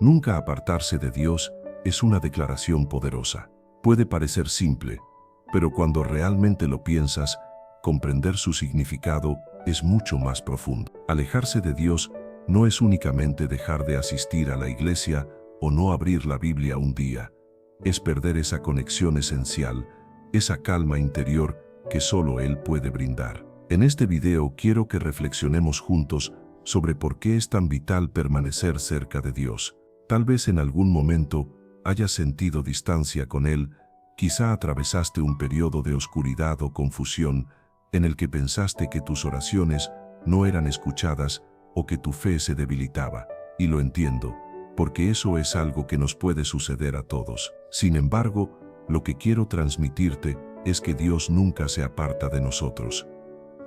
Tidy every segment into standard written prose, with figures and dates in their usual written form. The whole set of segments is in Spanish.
Nunca apartarse de Dios es una declaración poderosa. Puede parecer simple, pero cuando realmente lo piensas, comprender su significado es mucho más profundo. Alejarse de Dios no es únicamente dejar de asistir a la iglesia o no abrir la Biblia un día. Es perder esa conexión esencial, esa calma interior que solo Él puede brindar. En este video quiero que reflexionemos juntos sobre por qué es tan vital permanecer cerca de Dios. Tal vez en algún momento hayas sentido distancia con Él, quizá atravesaste un periodo de oscuridad o confusión en el que pensaste que tus oraciones no eran escuchadas o que tu fe se debilitaba. Y lo entiendo, porque eso es algo que nos puede suceder a todos. Sin embargo, lo que quiero transmitirte es que Dios nunca se aparta de nosotros.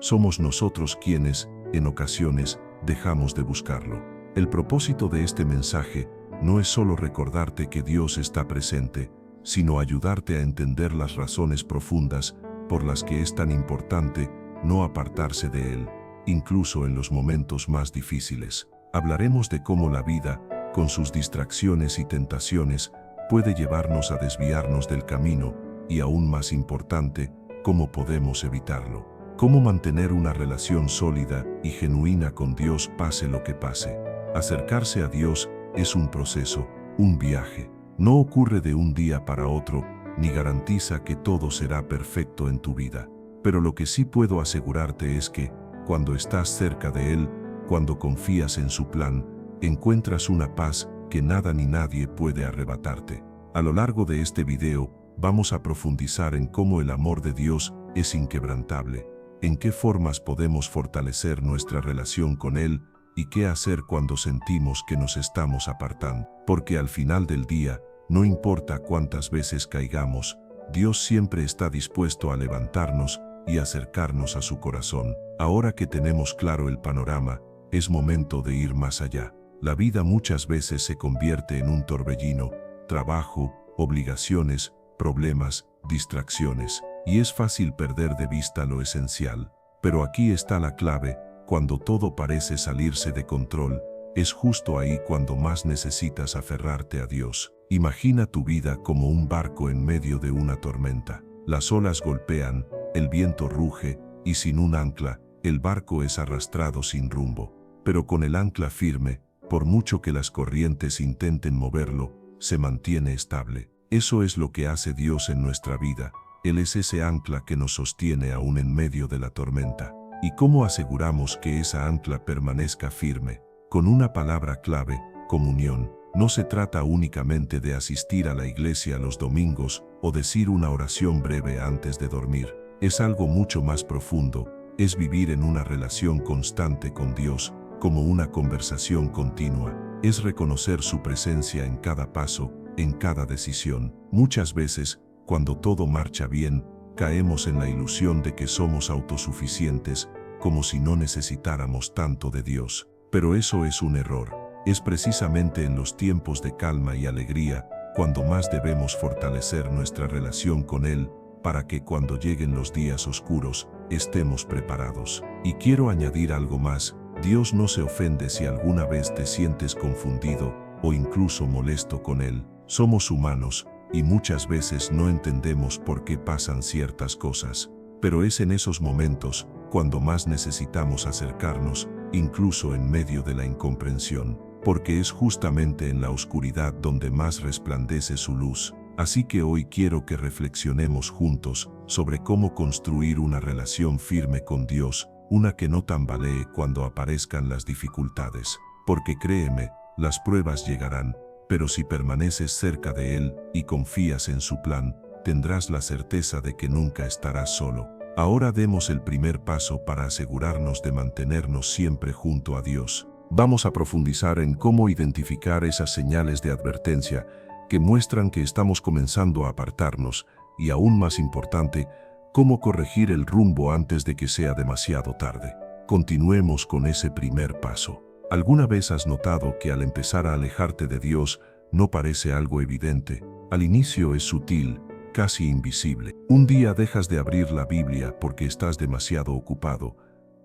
Somos nosotros quienes, en ocasiones, dejamos de buscarlo. El propósito de este mensaje no es solo recordarte que Dios está presente, sino ayudarte a entender las razones profundas por las que es tan importante no apartarse de Él, incluso en los momentos más difíciles. Hablaremos de cómo la vida, con sus distracciones y tentaciones, puede llevarnos a desviarnos del camino y, aún más importante, cómo podemos evitarlo. Cómo mantener una relación sólida y genuina con Dios pase lo que pase. Acercarse a Dios es un proceso, un viaje. No ocurre de un día para otro, ni garantiza que todo será perfecto en tu vida. Pero lo que sí puedo asegurarte es que, cuando estás cerca de Él, cuando confías en su plan, encuentras una paz que nada ni nadie puede arrebatarte. A lo largo de este video, vamos a profundizar en cómo el amor de Dios es inquebrantable, en qué formas podemos fortalecer nuestra relación con Él y qué hacer cuando sentimos que nos estamos apartando. Porque al final del día, no importa cuántas veces caigamos, Dios siempre está dispuesto a levantarnos y acercarnos a su corazón. Ahora que tenemos claro el panorama, es momento de ir más allá. La vida muchas veces se convierte en un torbellino: trabajo, obligaciones, problemas, distracciones, y es fácil perder de vista lo esencial. Pero aquí está la clave: cuando todo parece salirse de control, es justo ahí cuando más necesitas aferrarte a Dios. Imagina tu vida como un barco en medio de una tormenta. Las olas golpean, el viento ruge, y sin un ancla, el barco es arrastrado sin rumbo. Pero con el ancla firme, por mucho que las corrientes intenten moverlo, se mantiene estable. Eso es lo que hace Dios en nuestra vida. Él es ese ancla que nos sostiene aún en medio de la tormenta. ¿Y cómo aseguramos que esa ancla permanezca firme? Con una palabra clave: comunión. No se trata únicamente de asistir a la iglesia los domingos o decir una oración breve antes de dormir. Es algo mucho más profundo. Es vivir en una relación constante con Dios, como una conversación continua. Es reconocer su presencia en cada paso, en cada decisión. Muchas veces, cuando todo marcha bien, caemos en la ilusión de que somos autosuficientes, como si no necesitáramos tanto de Dios. Pero eso es un error. Es precisamente en los tiempos de calma y alegría cuando más debemos fortalecer nuestra relación con Él, para que cuando lleguen los días oscuros, estemos preparados. Y quiero añadir algo más: Dios no se ofende si alguna vez te sientes confundido o incluso molesto con Él. Somos humanos, y muchas veces no entendemos por qué pasan ciertas cosas. Pero es en esos momentos cuando más necesitamos acercarnos, incluso en medio de la incomprensión, porque es justamente en la oscuridad donde más resplandece su luz. Así que hoy quiero que reflexionemos juntos sobre cómo construir una relación firme con Dios, una que no tambalee cuando aparezcan las dificultades. Porque créeme, las pruebas llegarán, pero si permaneces cerca de Él y confías en su plan, tendrás la certeza de que nunca estarás solo. Ahora demos el primer paso para asegurarnos de mantenernos siempre junto a Dios. Vamos a profundizar en cómo identificar esas señales de advertencia que muestran que estamos comenzando a apartarnos y, aún más importante, cómo corregir el rumbo antes de que sea demasiado tarde. Continuemos con ese primer paso. ¿Alguna vez has notado que al empezar a alejarte de Dios no parece algo evidente? Al inicio es sutil, casi invisible. Un día dejas de abrir la Biblia porque estás demasiado ocupado.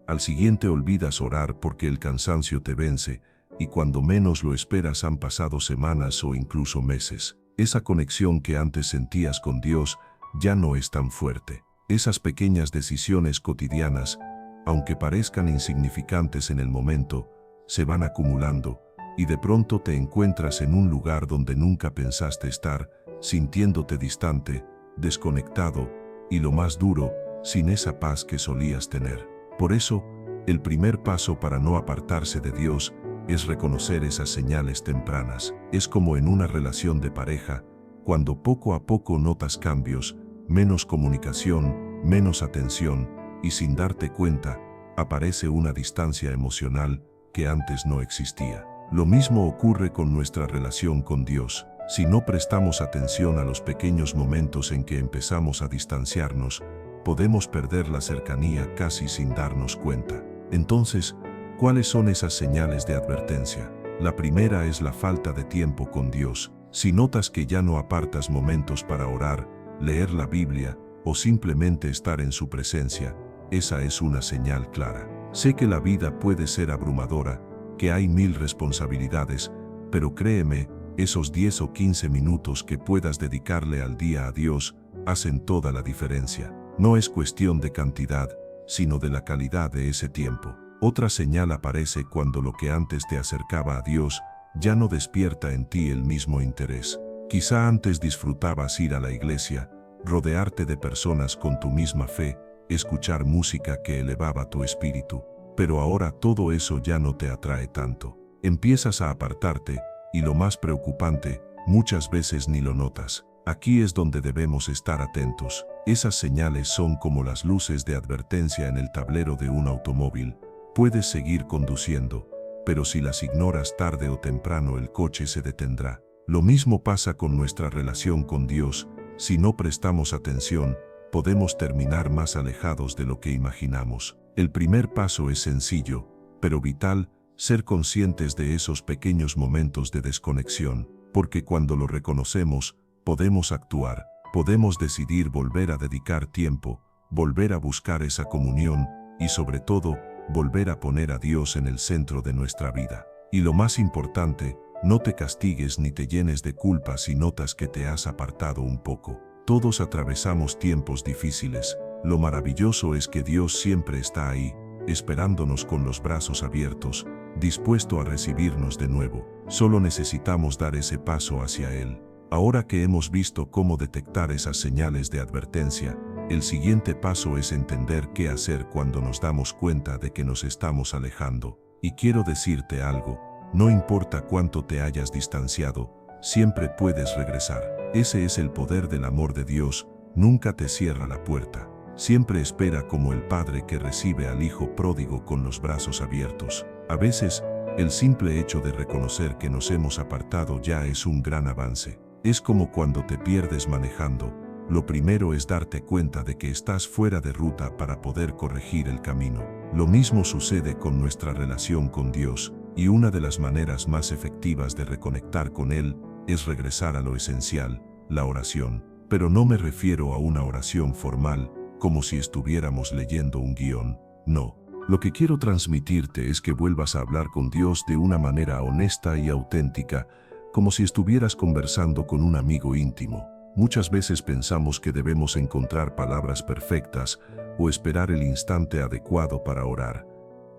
Al siguiente olvidas orar porque el cansancio te vence, y cuando menos lo esperas han pasado semanas o incluso meses. Esa conexión que antes sentías con Dios ya no es tan fuerte. Esas pequeñas decisiones cotidianas, aunque parezcan insignificantes en el momento, se van acumulando y de pronto te encuentras en un lugar donde nunca pensaste estar, sintiéndote distante, desconectado y lo más duro, sin esa paz que solías tener. Por eso, el primer paso para no apartarse de Dios es reconocer esas señales tempranas. Es como en una relación de pareja, cuando poco a poco notas cambios, menos comunicación, menos atención, y sin darte cuenta, aparece una distancia emocional que antes no existía. Lo mismo ocurre con nuestra relación con Dios. Si no prestamos atención a los pequeños momentos en que empezamos a distanciarnos, podemos perder la cercanía casi sin darnos cuenta. Entonces, ¿cuáles son esas señales de advertencia? La primera es la falta de tiempo con Dios. Si notas que ya no apartas momentos para orar, leer la Biblia o simplemente estar en su presencia, esa es una señal clara. Sé que la vida puede ser abrumadora, que hay 1000 responsabilidades, pero créeme, esos 10 o 15 minutos que puedas dedicarle al día a Dios hacen toda la diferencia. No es cuestión de cantidad, sino de la calidad de ese tiempo. Otra señal aparece cuando lo que antes te acercaba a Dios ya no despierta en ti el mismo interés. Quizá antes disfrutabas ir a la iglesia, rodearte de personas con tu misma fe, escuchar música que elevaba tu espíritu, pero ahora todo eso ya no te atrae tanto. Empiezas a apartarte y lo más preocupante, muchas veces ni lo notas. Aquí es donde debemos estar atentos. Esas señales son como las luces de advertencia en el tablero de un automóvil. Puedes seguir conduciendo, pero si las ignoras tarde o temprano el coche se detendrá. Lo mismo pasa con nuestra relación con Dios. Si no prestamos atención, podemos terminar más alejados de lo que imaginamos. El primer paso es sencillo, pero vital, ser conscientes de esos pequeños momentos de desconexión, porque cuando lo reconocemos, podemos actuar, podemos decidir volver a dedicar tiempo, volver a buscar esa comunión y sobre todo, volver a poner a Dios en el centro de nuestra vida. Y lo más importante, no te castigues ni te llenes de culpa si notas que te has apartado un poco. Todos atravesamos tiempos difíciles. Lo maravilloso es que Dios siempre está ahí, esperándonos con los brazos abiertos, dispuesto a recibirnos de nuevo. Solo necesitamos dar ese paso hacia Él. Ahora que hemos visto cómo detectar esas señales de advertencia, el siguiente paso es entender qué hacer cuando nos damos cuenta de que nos estamos alejando. Y quiero decirte algo, no importa cuánto te hayas distanciado, siempre puedes regresar. Ese es el poder del amor de Dios, nunca te cierra la puerta. Siempre espera como el padre que recibe al hijo pródigo con los brazos abiertos. A veces, el simple hecho de reconocer que nos hemos apartado ya es un gran avance. Es como cuando te pierdes manejando. Lo primero es darte cuenta de que estás fuera de ruta para poder corregir el camino. Lo mismo sucede con nuestra relación con Dios, y una de las maneras más efectivas de reconectar con Él es regresar a lo esencial, la oración. Pero no me refiero a una oración formal, como si estuviéramos leyendo un guión. No. Lo que quiero transmitirte es que vuelvas a hablar con Dios de una manera honesta y auténtica, como si estuvieras conversando con un amigo íntimo. Muchas veces pensamos que debemos encontrar palabras perfectas o esperar el instante adecuado para orar.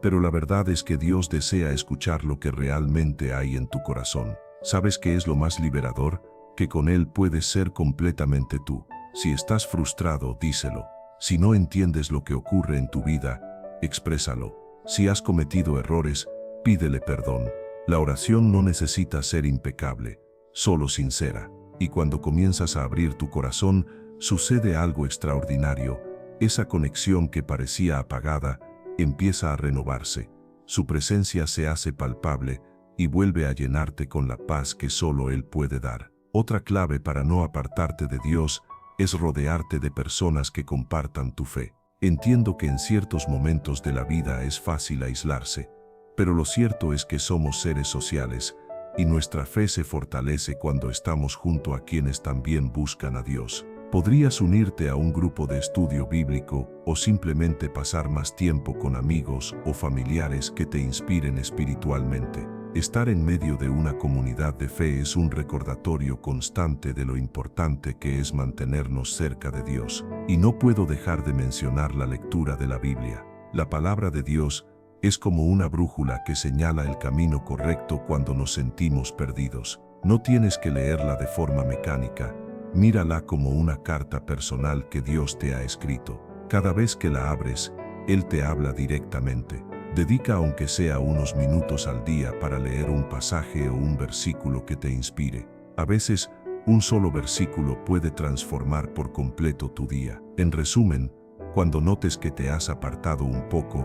Pero la verdad es que Dios desea escuchar lo que realmente hay en tu corazón. ¿Sabes qué es lo más liberador? Que con Él puedes ser completamente tú. Si estás frustrado, díselo. Si no entiendes lo que ocurre en tu vida, exprésalo. Si has cometido errores, pídele perdón. La oración no necesita ser impecable, solo sincera. Y cuando comienzas a abrir tu corazón, sucede algo extraordinario. Esa conexión que parecía apagada, empieza a renovarse. Su presencia se hace palpable y vuelve a llenarte con la paz que solo Él puede dar. Otra clave para no apartarte de Dios es rodearte de personas que compartan tu fe. Entiendo que en ciertos momentos de la vida es fácil aislarse, pero lo cierto es que somos seres sociales y nuestra fe se fortalece cuando estamos junto a quienes también buscan a Dios. Podrías unirte a un grupo de estudio bíblico o simplemente pasar más tiempo con amigos o familiares que te inspiren espiritualmente. Estar en medio de una comunidad de fe es un recordatorio constante de lo importante que es mantenernos cerca de Dios. Y no puedo dejar de mencionar la lectura de la Biblia. La palabra de Dios es como una brújula que señala el camino correcto cuando nos sentimos perdidos. No tienes que leerla de forma mecánica. Mírala como una carta personal que Dios te ha escrito. Cada vez que la abres, Él te habla directamente. Dedica aunque sea unos minutos al día para leer un pasaje o un versículo que te inspire. A veces, un solo versículo puede transformar por completo tu día. En resumen, cuando notes que te has apartado un poco,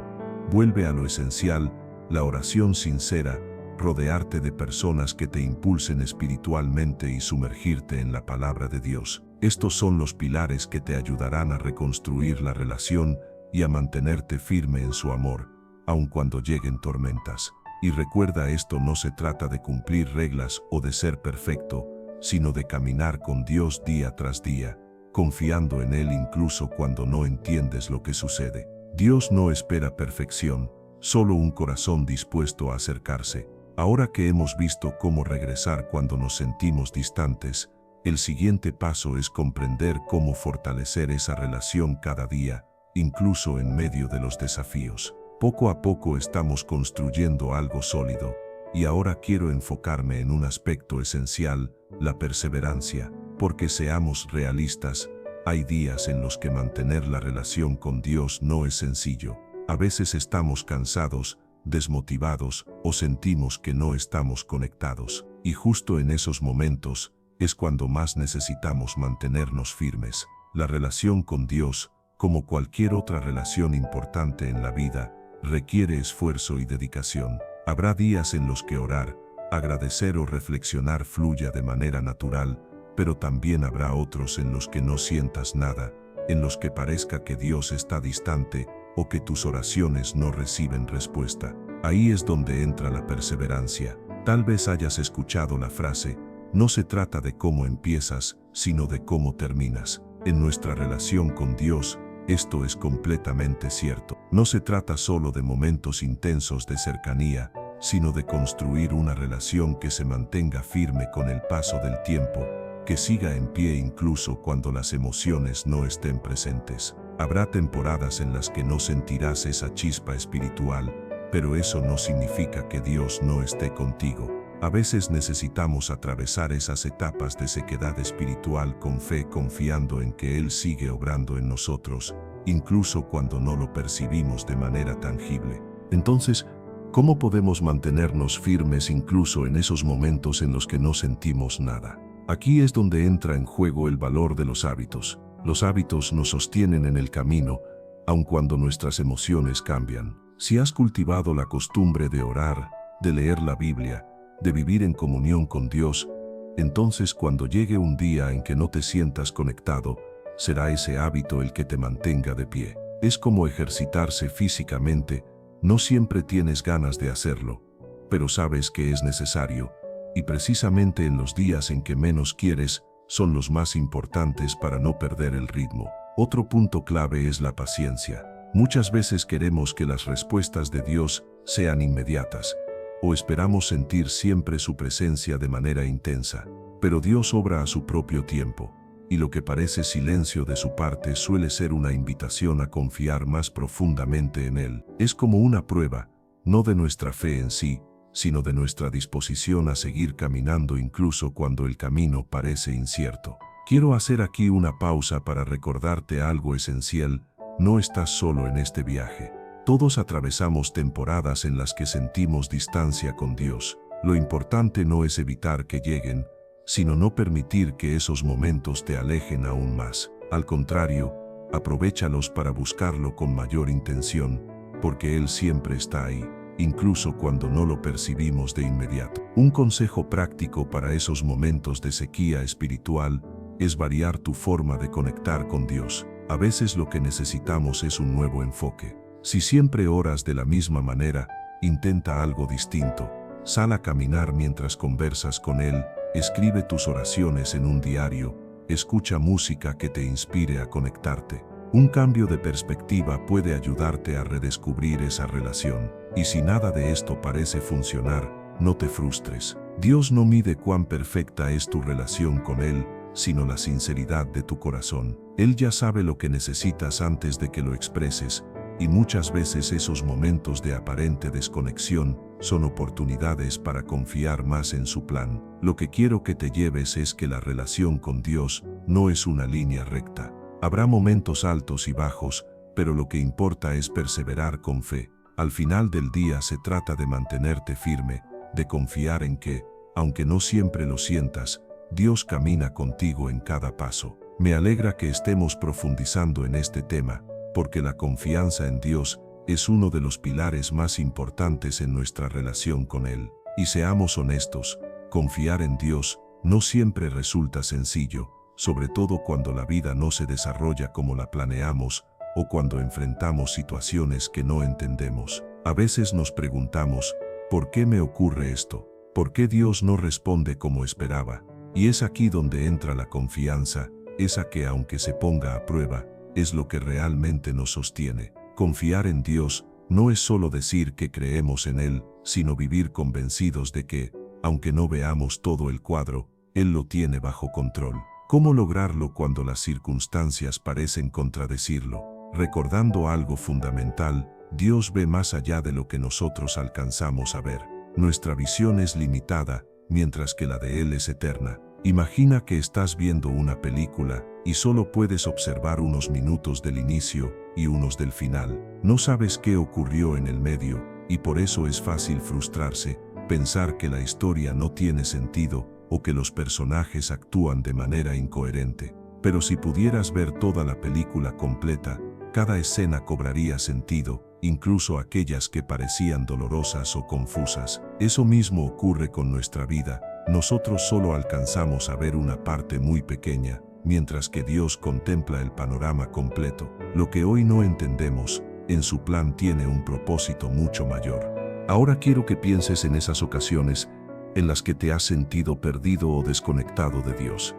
vuelve a lo esencial, la oración sincera, rodearte de personas que te impulsen espiritualmente y sumergirte en la palabra de Dios. Estos son los pilares que te ayudarán a reconstruir la relación y a mantenerte firme en su amor, aun cuando lleguen tormentas. Y recuerda, esto no se trata de cumplir reglas o de ser perfecto, sino de caminar con Dios día tras día, confiando en Él incluso cuando no entiendes lo que sucede. Dios no espera perfección, solo un corazón dispuesto a acercarse. Ahora que hemos visto cómo regresar cuando nos sentimos distantes, el siguiente paso es comprender cómo fortalecer esa relación cada día, incluso en medio de los desafíos. Poco a poco estamos construyendo algo sólido, y ahora quiero enfocarme en un aspecto esencial, la perseverancia, porque seamos realistas, hay días en los que mantener la relación con Dios no es sencillo. A veces estamos cansados, desmotivados o sentimos que no estamos conectados, y justo en esos momentos es cuando más necesitamos mantenernos firmes. La relación con Dios, como cualquier otra relación importante en la vida, requiere esfuerzo y dedicación. Habrá días en los que orar, agradecer o reflexionar fluya de manera natural, pero también habrá otros en los que no sientas nada, en los que parezca que Dios está distante o que tus oraciones no reciben respuesta. Ahí es donde entra la perseverancia. Tal vez hayas escuchado la frase, no se trata de cómo empiezas, sino de cómo terminas. En nuestra relación con Dios, esto es completamente cierto. No se trata solo de momentos intensos de cercanía, sino de construir una relación que se mantenga firme con el paso del tiempo, que siga en pie incluso cuando las emociones no estén presentes. Habrá temporadas en las que no sentirás esa chispa espiritual, pero eso no significa que Dios no esté contigo. A veces necesitamos atravesar esas etapas de sequedad espiritual con fe, confiando en que Él sigue obrando en nosotros, incluso cuando no lo percibimos de manera tangible. Entonces, ¿cómo podemos mantenernos firmes incluso en esos momentos en los que no sentimos nada? Aquí es donde entra en juego el valor de los hábitos. Los hábitos nos sostienen en el camino, aun cuando nuestras emociones cambian. Si has cultivado la costumbre de orar, de leer la Biblia, de vivir en comunión con Dios, entonces cuando llegue un día en que no te sientas conectado, será ese hábito el que te mantenga de pie. Es como ejercitarse físicamente, no siempre tienes ganas de hacerlo, pero sabes que es necesario, y precisamente en los días en que menos quieres, son los más importantes para no perder el ritmo. Otro punto clave es la paciencia. Muchas veces queremos que las respuestas de Dios sean inmediatas, o esperamos sentir siempre su presencia de manera intensa, pero Dios obra a su propio tiempo, y lo que parece silencio de su parte suele ser una invitación a confiar más profundamente en Él. Es como una prueba, no de nuestra fe en sí, sino de nuestra disposición a seguir caminando incluso cuando el camino parece incierto. Quiero hacer aquí una pausa para recordarte algo esencial: no estás solo en este viaje. Todos atravesamos temporadas en las que sentimos distancia con Dios. Lo importante no es evitar que lleguen, sino no permitir que esos momentos te alejen aún más. Al contrario, aprovéchalos para buscarlo con mayor intención, porque Él siempre está ahí, incluso cuando no lo percibimos de inmediato. Un consejo práctico para esos momentos de sequía espiritual es variar tu forma de conectar con Dios. A veces lo que necesitamos es un nuevo enfoque. Si siempre oras de la misma manera, intenta algo distinto. Sal a caminar mientras conversas con Él, escribe tus oraciones en un diario, escucha música que te inspire a conectarte. Un cambio de perspectiva puede ayudarte a redescubrir esa relación. Y si nada de esto parece funcionar, no te frustres. Dios no mide cuán perfecta es tu relación con Él, sino la sinceridad de tu corazón. Él ya sabe lo que necesitas antes de que lo expreses, y muchas veces esos momentos de aparente desconexión son oportunidades para confiar más en su plan. Lo que quiero que te lleves es que la relación con Dios no es una línea recta. Habrá momentos altos y bajos, pero lo que importa es perseverar con fe. Al final del día se trata de mantenerte firme, de confiar en que, aunque no siempre lo sientas, Dios camina contigo en cada paso. Me alegra que estemos profundizando en este tema, porque la confianza en Dios es uno de los pilares más importantes en nuestra relación con Él. Y seamos honestos, confiar en Dios no siempre resulta sencillo, sobre todo cuando la vida no se desarrolla como la planeamos o cuando enfrentamos situaciones que no entendemos. A veces nos preguntamos, ¿por qué me ocurre esto? ¿Por qué Dios no responde como esperaba? Y es aquí donde entra la confianza, esa que aunque se ponga a prueba, es lo que realmente nos sostiene. Confiar en Dios no es solo decir que creemos en Él, sino vivir convencidos de que, aunque no veamos todo el cuadro, Él lo tiene bajo control. ¿Cómo lograrlo cuando las circunstancias parecen contradecirlo? Recordando algo fundamental, Dios ve más allá de lo que nosotros alcanzamos a ver. Nuestra visión es limitada, mientras que la de Él es eterna. Imagina que estás viendo una película y solo puedes observar unos minutos del inicio y unos del final. No sabes qué ocurrió en el medio, y por eso es fácil frustrarse, pensar que la historia no tiene sentido o que los personajes actúan de manera incoherente. Pero si pudieras ver toda la película completa, cada escena cobraría sentido, incluso aquellas que parecían dolorosas o confusas. Eso mismo ocurre con nuestra vida. Nosotros solo alcanzamos a ver una parte muy pequeña, mientras que Dios contempla el panorama completo. Lo que hoy no entendemos, en su plan tiene un propósito mucho mayor. Ahora quiero que pienses en esas ocasiones en las que te has sentido perdido o desconectado de Dios.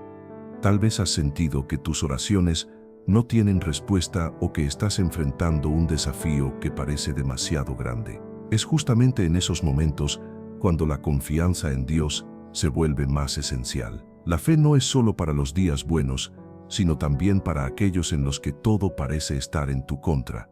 Tal vez has sentido que tus oraciones no tienen respuesta o que estás enfrentando un desafío que parece demasiado grande. Es justamente en esos momentos cuando la confianza en Dios se vuelve más esencial. La fe no es solo para los días buenos, sino también para aquellos en los que todo parece estar en tu contra.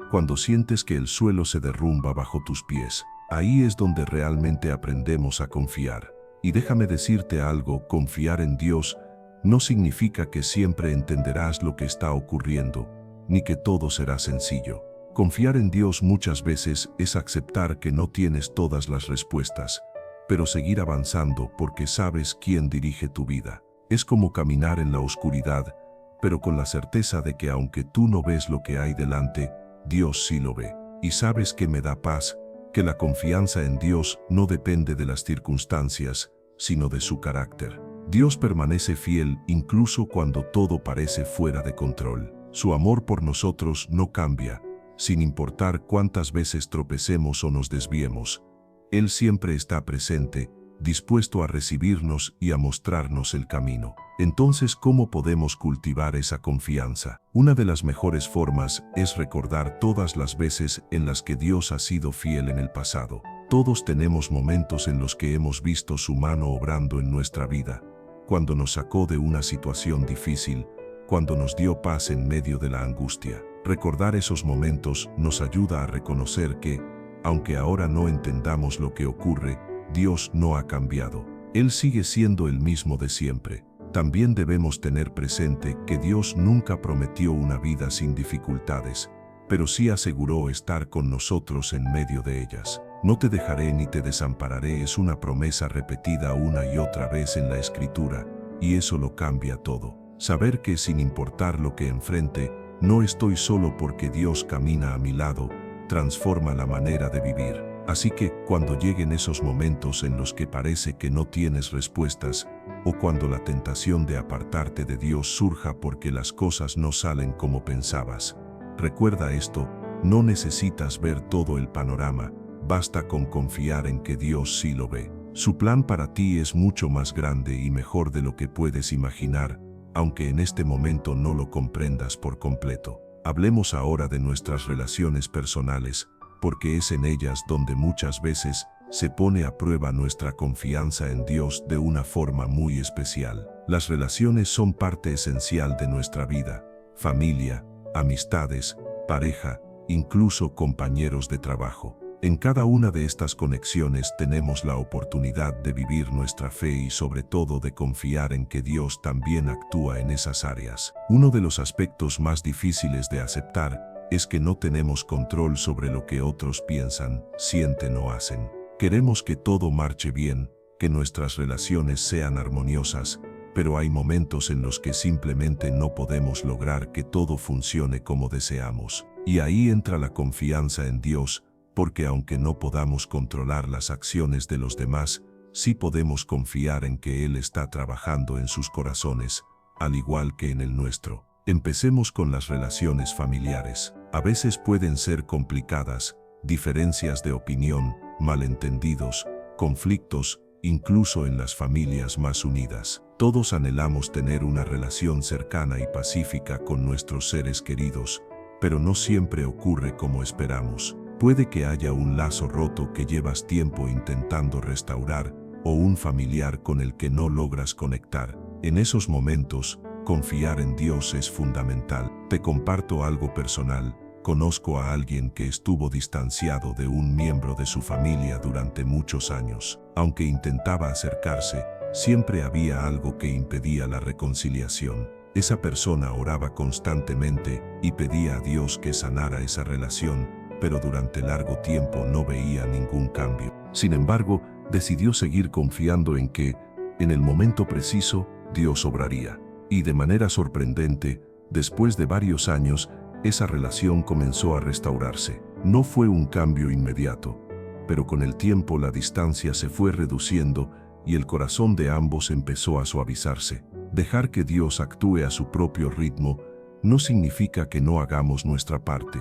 Cuando sientes que el suelo se derrumba bajo tus pies, ahí es donde realmente aprendemos a confiar. Y déjame decirte algo, confiar en Dios no significa que siempre entenderás lo que está ocurriendo, ni que todo será sencillo. Confiar en Dios muchas veces es aceptar que no tienes todas las respuestas, pero seguir avanzando porque sabes quién dirige tu vida. Es como caminar en la oscuridad, pero con la certeza de que aunque tú no ves lo que hay delante, Dios sí lo ve. Y sabes que me da paz, que la confianza en Dios no depende de las circunstancias, sino de su carácter. Dios permanece fiel incluso cuando todo parece fuera de control. Su amor por nosotros no cambia, sin importar cuántas veces tropecemos o nos desviemos. Él siempre está presente, dispuesto a recibirnos y a mostrarnos el camino. Entonces, ¿cómo podemos cultivar esa confianza? Una de las mejores formas es recordar todas las veces en las que Dios ha sido fiel en el pasado. Todos tenemos momentos en los que hemos visto su mano obrando en nuestra vida. Cuando nos sacó de una situación difícil, cuando nos dio paz en medio de la angustia. Recordar esos momentos nos ayuda a reconocer que, aunque ahora no entendamos lo que ocurre, Dios no ha cambiado. Él sigue siendo el mismo de siempre. También debemos tener presente que Dios nunca prometió una vida sin dificultades, pero sí aseguró estar con nosotros en medio de ellas. No te dejaré ni te desampararé es una promesa repetida una y otra vez en la Escritura, y eso lo cambia todo. Saber que sin importar lo que enfrente, no estoy solo porque Dios camina a mi lado, transforma la manera de vivir. Así que, cuando lleguen esos momentos en los que parece que no tienes respuestas, o cuando la tentación de apartarte de Dios surja porque las cosas no salen como pensabas, recuerda esto: no necesitas ver todo el panorama, basta con confiar en que Dios sí lo ve. Su plan para ti es mucho más grande y mejor de lo que puedes imaginar, aunque en este momento no lo comprendas por completo. Hablemos ahora de nuestras relaciones personales, porque es en ellas donde muchas veces se pone a prueba nuestra confianza en Dios de una forma muy especial. Las relaciones son parte esencial de nuestra vida: familia, amistades, pareja, incluso compañeros de trabajo. En cada una de estas conexiones tenemos la oportunidad de vivir nuestra fe y sobre todo de confiar en que Dios también actúa en esas áreas. Uno de los aspectos más difíciles de aceptar es que no tenemos control sobre lo que otros piensan, sienten o hacen. Queremos que todo marche bien, que nuestras relaciones sean armoniosas, pero hay momentos en los que simplemente no podemos lograr que todo funcione como deseamos. Y ahí entra la confianza en Dios, porque aunque no podamos controlar las acciones de los demás, sí podemos confiar en que Él está trabajando en sus corazones, al igual que en el nuestro. Empecemos con las relaciones familiares. A veces pueden ser complicadas, diferencias de opinión, malentendidos, conflictos, incluso en las familias más unidas. Todos anhelamos tener una relación cercana y pacífica con nuestros seres queridos, pero no siempre ocurre como esperamos. Puede que haya un lazo roto que llevas tiempo intentando restaurar, o un familiar con el que no logras conectar. En esos momentos, confiar en Dios es fundamental. Te comparto algo personal. Conozco a alguien que estuvo distanciado de un miembro de su familia durante muchos años. Aunque intentaba acercarse, siempre había algo que impedía la reconciliación. Esa persona oraba constantemente y pedía a Dios que sanara esa relación, pero durante largo tiempo no veía ningún cambio. Sin embargo, decidió seguir confiando en que, en el momento preciso, Dios obraría. Y de manera sorprendente, después de varios años, esa relación comenzó a restaurarse. No fue un cambio inmediato, pero con el tiempo la distancia se fue reduciendo y el corazón de ambos empezó a suavizarse. Dejar que Dios actúe a su propio ritmo no significa que no hagamos nuestra parte,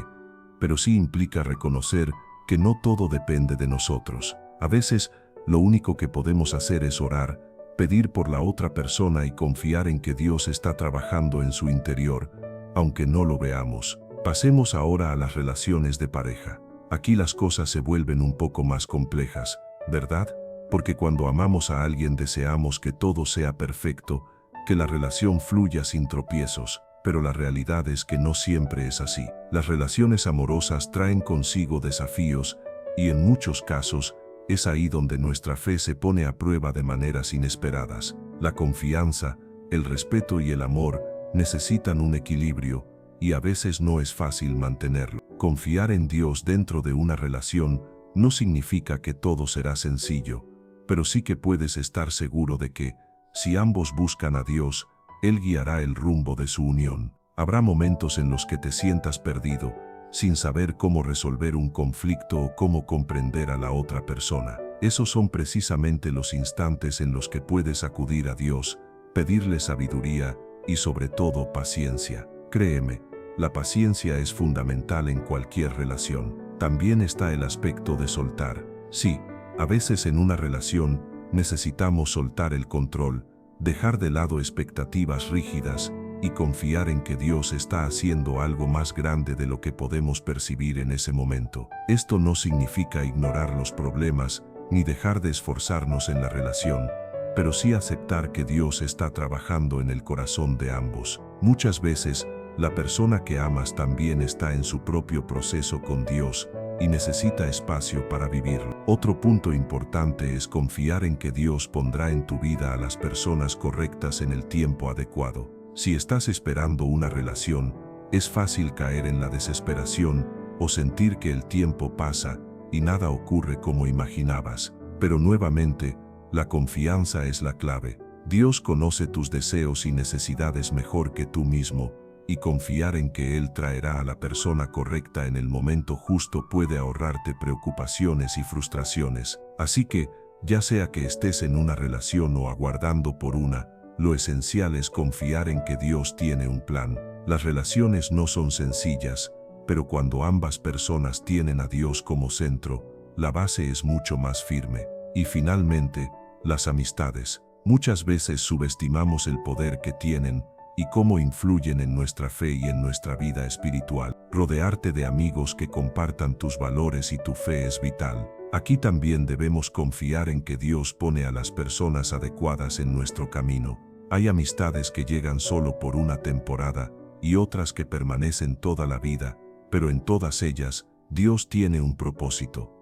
pero sí implica reconocer que no todo depende de nosotros. A veces, lo único que podemos hacer es orar, pedir por la otra persona y confiar en que Dios está trabajando en su interior, aunque no lo veamos. Pasemos ahora a las relaciones de pareja. Aquí las cosas se vuelven un poco más complejas, ¿verdad? Porque cuando amamos a alguien deseamos que todo sea perfecto, que la relación fluya sin tropiezos, pero la realidad es que no siempre es así. Las relaciones amorosas traen consigo desafíos y en muchos casos es ahí donde nuestra fe se pone a prueba de maneras inesperadas. La confianza, el respeto y el amor necesitan un equilibrio y a veces no es fácil mantenerlo. Confiar en Dios dentro de una relación no significa que todo será sencillo, pero sí que puedes estar seguro de que, si ambos buscan a Dios, Él guiará el rumbo de su unión. Habrá momentos en los que te sientas perdido, sin saber cómo resolver un conflicto o cómo comprender a la otra persona. Esos son precisamente los instantes en los que puedes acudir a Dios, pedirle sabiduría y sobre todo paciencia. Créeme, la paciencia es fundamental en cualquier relación. También está el aspecto de soltar. Sí, a veces en una relación necesitamos soltar el control, dejar de lado expectativas rígidas y confiar en que Dios está haciendo algo más grande de lo que podemos percibir en ese momento. Esto no significa ignorar los problemas ni dejar de esforzarnos en la relación, pero sí aceptar que Dios está trabajando en el corazón de ambos. Muchas veces, la persona que amas también está en su propio proceso con Dios y necesita espacio para vivirlo. Otro punto importante es confiar en que Dios pondrá en tu vida a las personas correctas en el tiempo adecuado. Si estás esperando una relación, es fácil caer en la desesperación o sentir que el tiempo pasa y nada ocurre como imaginabas. Pero nuevamente, la confianza es la clave. Dios conoce tus deseos y necesidades mejor que tú mismo, y confiar en que Él traerá a la persona correcta en el momento justo puede ahorrarte preocupaciones y frustraciones. Así que, ya sea que estés en una relación o aguardando por una, lo esencial es confiar en que Dios tiene un plan. Las relaciones no son sencillas, pero cuando ambas personas tienen a Dios como centro, la base es mucho más firme. Y finalmente, las amistades. Muchas veces subestimamos el poder que tienen y cómo influyen en nuestra fe y en nuestra vida espiritual. Rodearte de amigos que compartan tus valores y tu fe es vital. Aquí también debemos confiar en que Dios pone a las personas adecuadas en nuestro camino. Hay amistades que llegan solo por una temporada y otras que permanecen toda la vida, pero en todas ellas, Dios tiene un propósito.